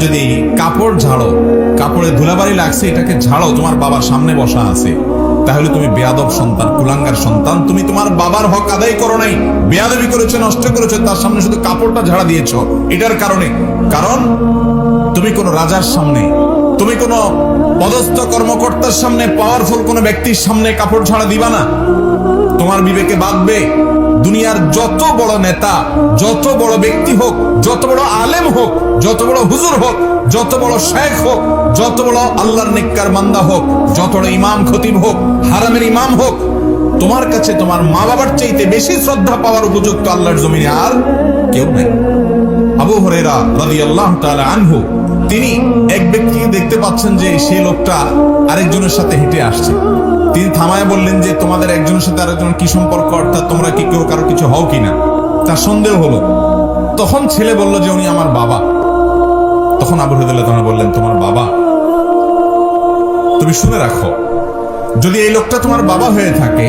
যদি কাপড় ঝাড়ো, কাপড়ে ধুলাবাড়ি লাগছে, এটাকে ঝাড়ো, তোমার বাবার সামনে বসা আছে, তাহলে তুমি বেয়াদব সন্তান, কুলাঙ্গার সন্তান। তুমি তোমার বাবার হক আদায় করো নাই, বেয়াদবি করেছো, নষ্ট করেছো, তার সামনে শুধু কাপড়টা ঝাড়া দিয়েছো। এটার কারণে, কারণ তুমি কোন রাজার সামনে, তুমি কোন পদস্থ কর্মকর্তার সামনে, পাওয়ারফুল কোন ব্যক্তির সামনে কাপড় ঝাড়া দিবা না। তোমার বিবেকে বাঁধবে, দুনিয়ার যত বড় নেতা, যত বড় ব্যক্তি হোক, যত বড় আলেম হোক, যত বড় হুজুর হোক, যত বড় শেখ হোক, যত বড় আল্লাহর নেককার বান্দা হোক, যত বড় ইমাম খতিব হোক, হারামের ইমাম হোক, তোমার কাছে তোমার মা বাবার চাইতে বেশি শ্রদ্ধা পাওয়ার উপযুক্ত আল্লাহর জমিনে আর কেউ নাই। আবু হুরায়রা রাদিয়াল্লাহু তাআলা আনহু, তিনি এক ব্যক্তিকে দেখতে পাচ্ছেন যে সেই লোকটা আরেকজনের সাথে হেঁটে আসছে। তিনি থামায় বললেন যে তোমাদের একজনের সাথে আরেকজনের কি সম্পর্ক, অর্থাৎ তোমরা কি কেউ কারো কিছু হও কিনা। তার সন্দেহ হলো। তখন ছেলে বলল যে উনি আমার বাবা। তখন আবু হুরায়রা বললেন, তোমার বাবা? তুমি শুনে রাখো, যদি এই লোকটা তোমার বাবা হয়ে থাকে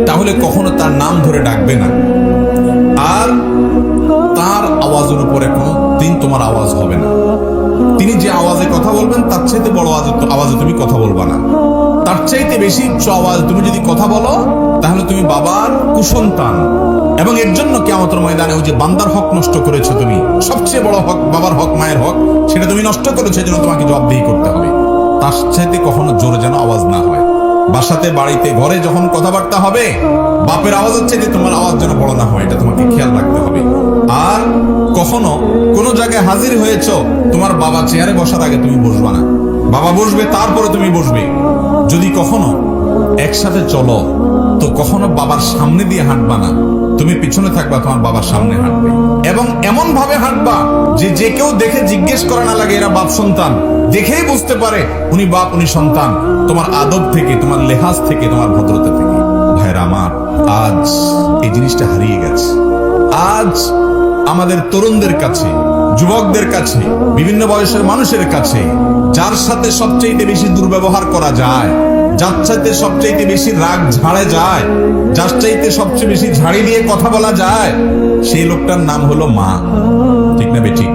তাহলে কখনো তার নাম ধরে ডাকবে না, আর তার আওয়াজের উপরে কোনো দিন তোমার আওয়াজ হবে না। তিনি যে আওয়াজে কথা বলবেন তার চাইতে বড় আওয়াজে তুমি কথা বলবা না। তার চাইতে বেশি উচ্চ আওয়াজ তুমি যদি কথা বলো তাহলে তুমি বাবার কুসন্তান, এবং এর জন্য কিয়ামতের ময়দানে ওই যে বান্দার হক নষ্ট করেছো তুমি, সবচেয়ে বড় হক বাবার হক, মায়ের হক, সেটা তুমি নষ্ট করেছো, এজন্য তোমাকে জবাবদিহি করতে হবে। তার চাইতে কখনো জোরে যেন আওয়াজ না হয়। বাসাতে, বাড়িতে, ঘরে যখন কথাবার্তা হবে, বাপের আওয়াজ হচ্ছে যে তোমার আওয়াজ যেন বড় না হয়, এটা তোমাকে খেয়াল রাখতে হবে। আর কখনো কোন জায়গায় হাজির হয়েছো, তোমার বাবা চেয়ারে বসার আগে তুমি বসবা না। বাবা বসবে তারপরে তুমি বসবে। যদি কখনো একসাথে চলো তো কখনো বাবার সামনে দিয়ে হাঁটবা না, তুমি পিছনে থাকবা, তোমার বাবার সামনে হাঁটবে, এবং এমন ভাবে হাঁটবা যে যে কেউ দেখে জিজ্ঞেস করা না লাগে এরা বাপ সন্তান, দেখেই বুঝতে পারে উনি বাপ, উনি সন্তান। তোমার আদব থেকে, তোমার লেহাজ থেকে, তোমার ভদ্রতা থেকে। ভাইরা আমার, আজ এই জিনিসটা হারিয়ে গেছে। আজ আমাদের তরুণদের কাছে, যুবকদের কাছে, বিভিন্ন বয়সের মানুষের কাছে যার সাথে সবচেয়ে বেশি দুর্ব্যবহার করা যায়, যার চাইতে সবচেয়ে বেশি রাগ ঝাড়ে যায়, যার চাইতে সবচেয়ে বেশি ঝাড়ি দিয়ে কথা বলা যায়, সেই লোকটার নাম হলো মা। ঠিক না বেটি?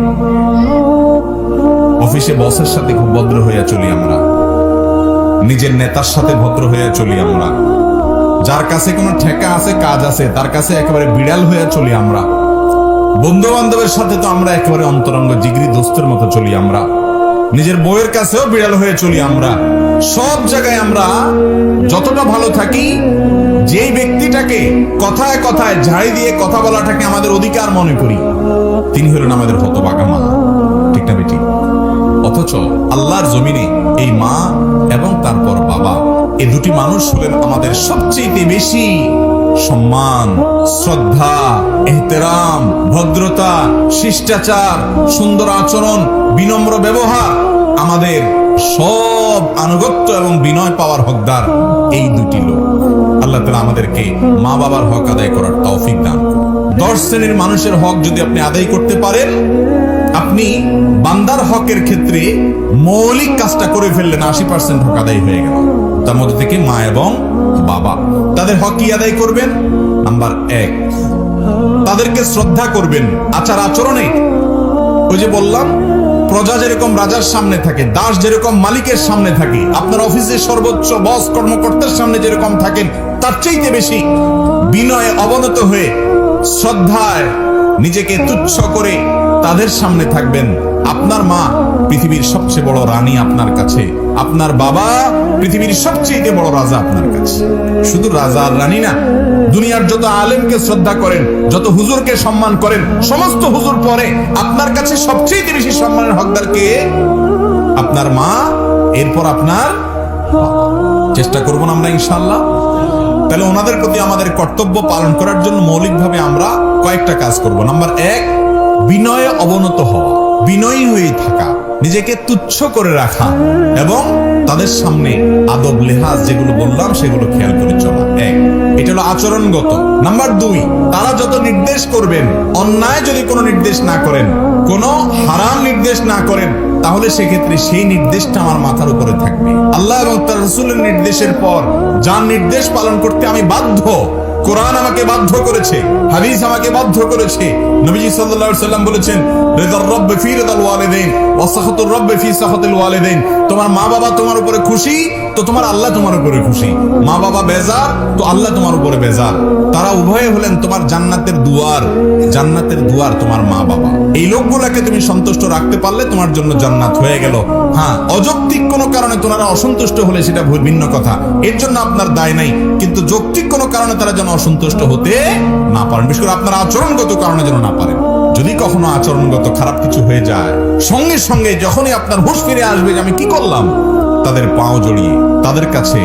অফিসে বসের সাথে খুব ভদ্র হইয়া চলি আমরা, নিজের নেতার সাথে ভদ্র হইয়া চলি আমরা, যার কাছে কোনো ঠেকা আছে, কাজ আছে, তার কাছে একেবারে বিড়াল হইয়া চলি আমরা। বন্ধু বান্ধবের সাথে তো আমরা একেবারে অন্তরঙ্গ জিগরি দোস্তের মতো চলি আমরা, নিজের বউয়ের কাছেও বিড়াল হয়ে চলি আমরা। সব জায়গায় আমরা যতটা ভালো থাকি, যেই ব্যক্তিটাকে কথায় কথায় ঝাড়ি দিয়ে কথা বলাটাকে আমাদের অধিকার মনে করি, তিনি হলেন আমাদের হতভাগা মা। ঠিক না বেটি? অথচ আল্লাহর জমিনে এই মা এবং তারপর বাবা, এই দুটি মানুষ হলেন আমাদের সবচেয়ে বেশি সম্মান, শ্রদ্ধা, এহতেরাম, ভদ্রতা, শিষ্টাচার, সুন্দর আচরণ, বিনম্র ব্যবহার, আমাদের সব আনুগত্য এবং বিনয় পাওয়ার হকদার এই দুটি লোক। আল্লাহ তাআলা আমাদেরকে মা বাবার হক আদায় করার তৌফিক দান করুন। 10 শ্রেণীর মানুষের হক যদি আপনি আদায় করতে পারেন, আপনি বান্দার হকের ক্ষেত্রে মৌলিক কাজটা করে ফেললেন, 80% হক আদায় হয়ে গেল। তার মধ্যে থেকে মা এবং বাবা, তাদের হক কি আদায় করবেন? নাম্বার 1, তাদেরকে শ্রদ্ধা করবেন আচার আচরণে। ওই যে বললাম, প্রজা যেরকম রাজার সামনে থাকে, দাস যেরকম মালিকের সামনে থাকে, আপনার অফিসের সর্বোচ্চ বস কর্মকর্তার সামনে যেরকম থাকেন, তার চাইতে বেশি বিনয়ে অবনত হয়ে, শ্রদ্ধায় নিজেকে তুচ্ছ করে তাদের সামনে থাকবেন। আপনার মা পৃথিবীর সবচেয়ে বড় রানী আপনার কাছে, আপনার বাবা পৃথিবীর সবচেয়ে বড় রাজা আপনার কাছে। শুধু রাজা আর রানী না, দুনিয়ার যত আলেমকে শ্রদ্ধা করেন, যত হুজুরকে সম্মান করেন, সমস্ত হুজুর পরে আপনার কাছে সবচেয়ে বেশি সম্মানের হকদার কে? আপনার মা, এরপর আপনার বাবা। চেষ্টা করব না আমরা ইনশাআল্লাহ। তাহলে ওনাদের প্রতি আমাদের কর্তব্য পালন করার জন্য মৌলিকভাবে আমরা কয়েকটা কাজ করব। নাম্বার 1, বিনয়ে অবনত হওয়া, বিনয়ী হয়ে থাকা, নিজেকে তুচ্ছ করে রাখা, এবং তাদের সামনে আদব লেহাজ যেগুলো বললাম সেগুলো খেয়াল করে চলা। 1, এটা হলো আচরণগত। নাম্বার 2, তারা যত নির্দেশ করবেন, অন্যায় যদি কোনো নির্দেশ না করেন, কোনো হারাম নির্দেশ না করেন, তাহলে সেক্ষেত্রে সেই নির্দেশটা আমার মাথার উপরে থাকবে। আল্লাহ এবং তার রাসূলের নির্দেশের পর যার নির্দেশ পালন করতে আমি বাধ্য, কোরআন আমাকে বাধ্য করেছে, হাদিস আমাকে বাধ্য করেছে। নবীজি সাল্লাল্লাহু আলাইহি ওয়াসাল্লাম বলেছেন, রিদার রাব্ব ফি রিদাল ওয়ালিদাইন ওয়া সাখাতুর রাব্ব ফি সাখাতিল ওয়ালিদাইন। তোমার মা বাবা তোমার উপরে খুশি তো তোমার আল্লাহ তোমার উপরে খুশি, মা বাবা বেজার তো আল্লাহ তোমার উপরে বেজার। তারা উভয়ে হলেন তোমার জান্নাতের দুয়ার, জান্নাতের দুয়ার তোমার মা বাবা। এই লোকগুলোকে তুমি সন্তুষ্ট রাখতে পারলে তোমার জন্য জান্নাত হয়ে গেল। হ্যাঁ, অযৌক্তিক কোনো কারণে তোমরা অসন্তুষ্ট হলে সেটা ভিন্ন কথা, এর জন্য আপনার দায় নাই। কিন্তু যৌক্তিক কোনো কারণে তারা যেন অসন্তুষ্ট হতে না পারেন, বিশেষ করে আপনার আচরণগত কারণে যেন না পারেন। যদি কখনো আচরণগত খারাপ কিছু হয়ে যায়, সঙ্গে সঙ্গে যখনই আপনার হুঁশ ফিরে আসবে যে আমি কি করলাম, তাদের পাও জড়িয়ে তাদের কাছে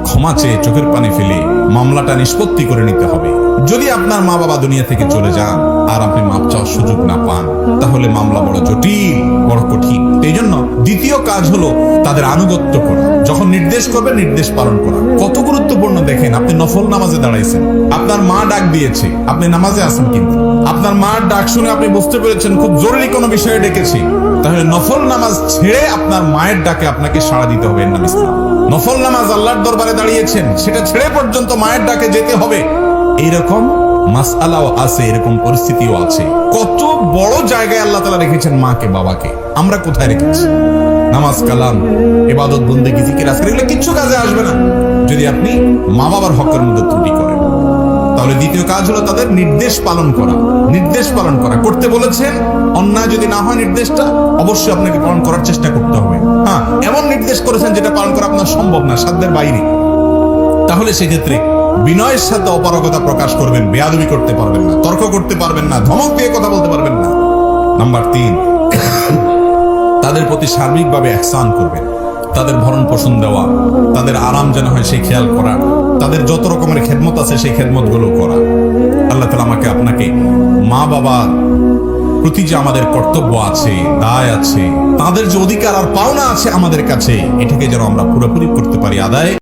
ক্ষমা চেয়ে চোখের পানি ফেলে মামলাটা নিষ্পত্তি করে নিতে হবে। যদি আপনার মা বাবা দুনিয়া থেকে চলে যান আর আপনি মাপ চাওয়ার সুযোগ না পান, তাহলে মামলা বড় জটিল, বড় কঠিন। এই জন্য দ্বিতীয় কাজ হলো তাদের আনুগত্য করা, যখন নির্দেশ করবে নির্দেশ পালন করা। কত গুরুত্বপূর্ণ দেখেন, আপনি নফল নামাজে দাঁড়াইছেন, আপনার মা ডাক দিয়েছে, আপনি নামাজে আছেন, কিন্তু আপনার মার ডাক শুনে আপনি বুঝতে পেরেছেন খুব জরুরি কোনো বিষয়ে ডেকেছে, তাহলে নফল নামাজ ছেড়ে আপনার মায়ের ডাকে আপনাকে সাড়া দিতে হবে। এর নাম ইসলাম। নফল নামাজ আল্লাহর দরবারে দাঁড়িয়েছেন, সেটা ছেড়ে পর্যন্ত মায়ের ডাকে যেতে হবে। এইরকম মাসআলাও আছে, এরকম পরিস্থিতিও আছে। কত বড় জায়গায় আল্লাহ তাআলা রেখেছেন মাকে বাবাকে, আমরা কোথায় রেখেছি? নামাজ, কালাম, ইবাদত, বন্দেগী, জিকির, আজকার এগুলো কিচ্ছু কাজে আসবে না যদি আপনি মা বাবার হকের মধ্যে ত্রুটি করেন। তাহলে দ্বিতীয় কাজ হলো তাদের নির্দেশ পালন করা, নির্দেশ পালন করা। করতে বলেছেন, অন্যায় যদি না হয় নির্দেশটা অবশ্যই আপনাকে পালন করার চেষ্টা করতে হবে। হ্যাঁ, এমন নির্দেশ করেছেন যেটা পালন করা আপনার সম্ভব না, সাধ্যের বাইরে, তাহলে সেক্ষেত্রে বিনয়ের সাথে অপারগতা প্রকাশ করবেন, বেয়াদবি করতে পারবেন না, তর্ক করতে পারবেন না, ধমক দিয়ে কথা বলতে পারবেন না। নাম্বার 3, তাদের প্রতি সার্বিকভাবে ইহসান করবেন, তাদের ভরণ পোষণ দেওয়া, তাদের আরাম যেন হয় সেই খেয়াল করা, তাদের যত রকমের খেদমত আছে সেই খেদমত গুলো করা। আল্লাহ তাআলা আমাকে আপনাকে মা বাবা প্রতি যে আমাদের কর্তব্য আছে, দায় আছে, তাদের যে অধিকার আর পাওনা আছে আমাদের কাছে, এটাকে যেন আমরা পুরোপুরি করতে পারি আদায়।